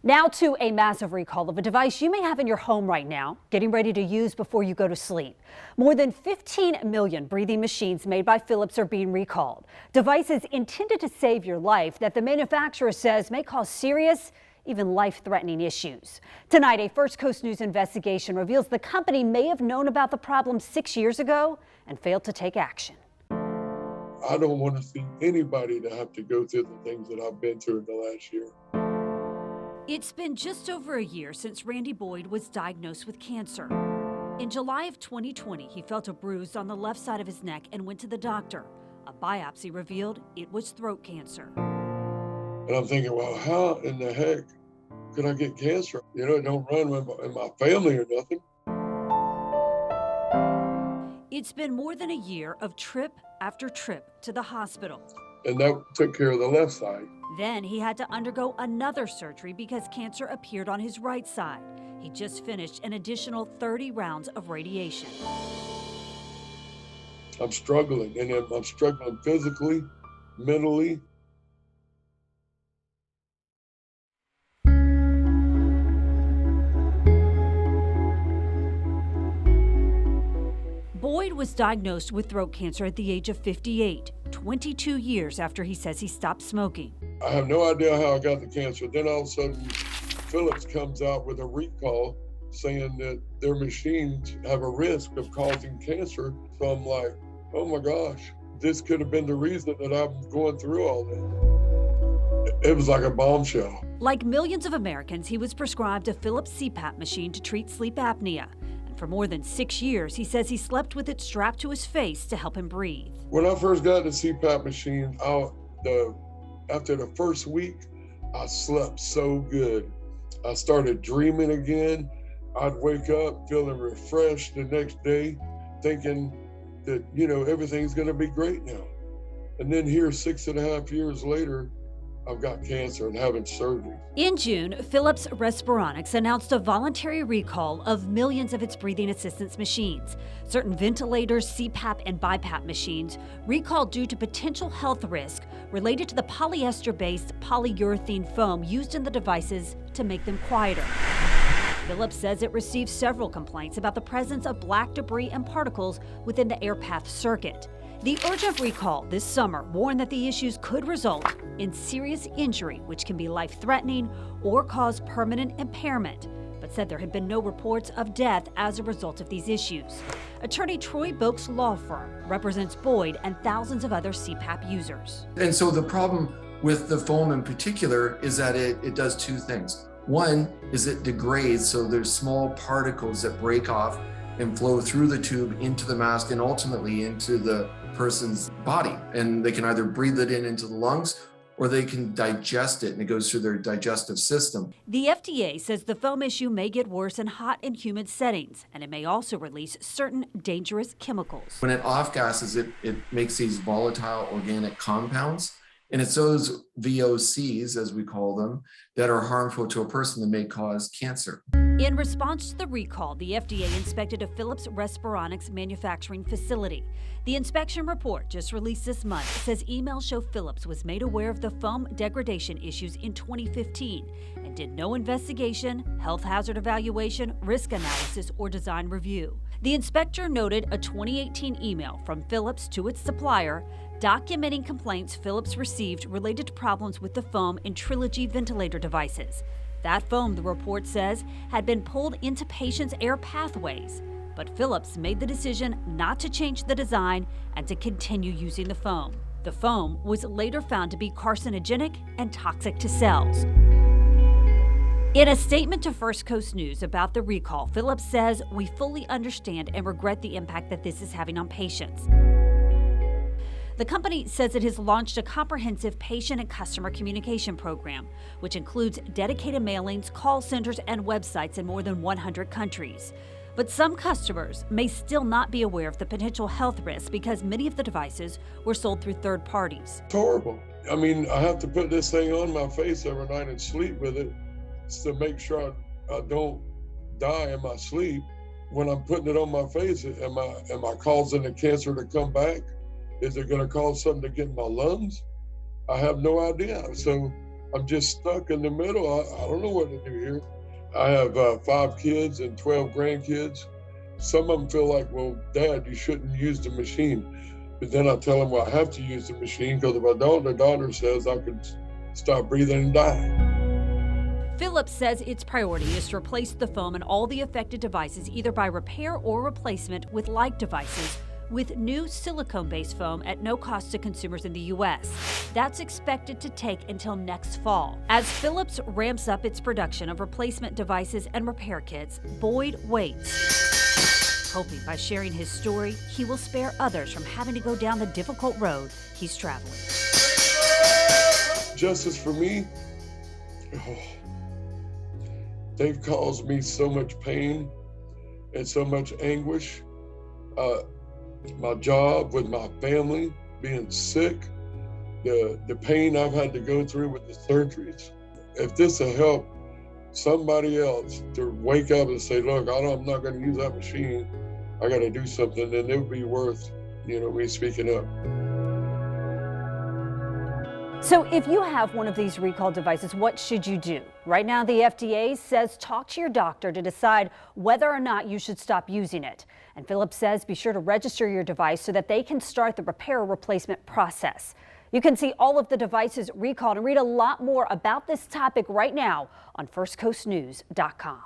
Now to a massive recall of a device you may have in your home right now, getting ready to use before you go to sleep. More than 15 million breathing machines made by Philips are being recalled. Devices intended to save your life that the manufacturer says may cause serious, even life-threatening issues. Tonight, a First Coast News investigation reveals the company may have known about the problem 6 years ago and failed to take action. I don't want to see anybody to have to go through the things that I've been through in the last year. It's been just over a year since Randy Boyd was diagnosed with cancer. In July of 2020, he felt a bruise on the left side of his neck and went to the doctor. A biopsy revealed it was throat cancer. And I'm thinking, well, how in the heck could I get cancer? You know, it don't run in my family or nothing. It's been more than a year of trip after trip to the hospital. And that took care of the left side. Then he had to undergo another surgery because cancer appeared on his right side. He just finished an additional 30 rounds of radiation. I'm struggling, and I'm struggling physically, mentally. Boyd was diagnosed with throat cancer at the age of 58, 22 years after he says he stopped smoking. I have no idea how I got the cancer. Then all of a sudden, Philips comes out with a recall saying that their machines have a risk of causing cancer. So I'm like, oh my gosh, this could have been the reason that I'm going through all this. It was like a bombshell. Like millions of Americans, he was prescribed a Philips CPAP machine to treat sleep apnea. For more than 6 years, he says he slept with it strapped to his face to help him breathe. When I first got the CPAP machine, after the first week, I slept so good. I started dreaming again. I'd wake up feeling refreshed the next day, thinking that, you know, everything's gonna be great now. And then here, 6.5 years later, I've got cancer and having surgery. In June, Philips Respironics announced a voluntary recall of millions of its breathing assistance machines. Certain ventilators, CPAP, and BiPAP machines recalled due to potential health risk related to the polyester-based polyurethane foam used in the devices to make them quieter. Philips says it received several complaints about the presence of black debris and particles within the AirPath circuit. The urgent recall this summer warned that the issues could result in serious injury, which can be life-threatening or cause permanent impairment, but said there had been no reports of death as a result of these issues. Attorney Troy Boak's law firm represents Boyd and thousands of other CPAP users. And so the problem with the foam in particular is that it does two things. One is it degrades, so there's small particles that break off and flow through the tube into the mask and ultimately into the person's body. And they can either breathe it in into the lungs or they can digest it and it goes through their digestive system. The FDA says the foam issue may get worse in hot and humid settings, and it may also release certain dangerous chemicals. When it off-gases, it makes these volatile organic compounds. And it's those VOCs, as we call them, that are harmful to a person that may cause cancer. In response to the recall, the FDA inspected a Philips Respironics manufacturing facility. The inspection report, just released this month, says emails show Philips was made aware of the foam degradation issues in 2015 and did no investigation, health hazard evaluation, risk analysis, or design review. The inspector noted a 2018 email from Philips to its supplier documenting complaints Philips received related to problems with the foam in Trilogy ventilator devices. That foam, the report says, had been pulled into patients' air pathways, but Philips made the decision not to change the design and to continue using the foam. The foam was later found to be carcinogenic and toxic to cells. In a statement to First Coast News about the recall, Philips says, "We fully understand and regret the impact that this is having on patients." The company says it has launched a comprehensive patient and customer communication program, which includes dedicated mailings, call centers, and websites in more than 100 countries. But some customers may still not be aware of the potential health risks because many of the devices were sold through third parties. It's horrible. I mean, I have to put this thing on my face every night and sleep with it to make sure I don't die in my sleep. When I'm putting it on my face, am I causing the cancer to come back? Is it going to cause something to get in my lungs? I have no idea. So I'm just stuck in the middle. I don't know what to do here. I have 5 kids and 12 grandkids. Some of them feel like, well, Dad, you shouldn't use the machine. But then I tell them, well, I have to use the machine because if I don't, the doctor says I could stop breathing and die. Philips says its priority is to replace the foam in all the affected devices, either by repair or replacement with like devices, with new silicone-based foam at no cost to consumers in the U.S. That's expected to take until next fall. As Philips ramps up its production of replacement devices and repair kits, Boyd waits, hoping by sharing his story, he will spare others from having to go down the difficult road he's traveling. Justice for me, they've caused me so much pain and so much anguish. My job, with my family, being sick, the pain I've had to go through with the surgeries. If this will help somebody else to wake up and say, look, I'm not going to use that machine, I got to do something, then it would be worth, me speaking up. So if you have one of these recall devices, what should you do? Right now, the FDA says talk to your doctor to decide whether or not you should stop using it. And Philips says be sure to register your device so that they can start the repair or replacement process. You can see all of the devices recalled and read a lot more about this topic right now on firstcoastnews.com.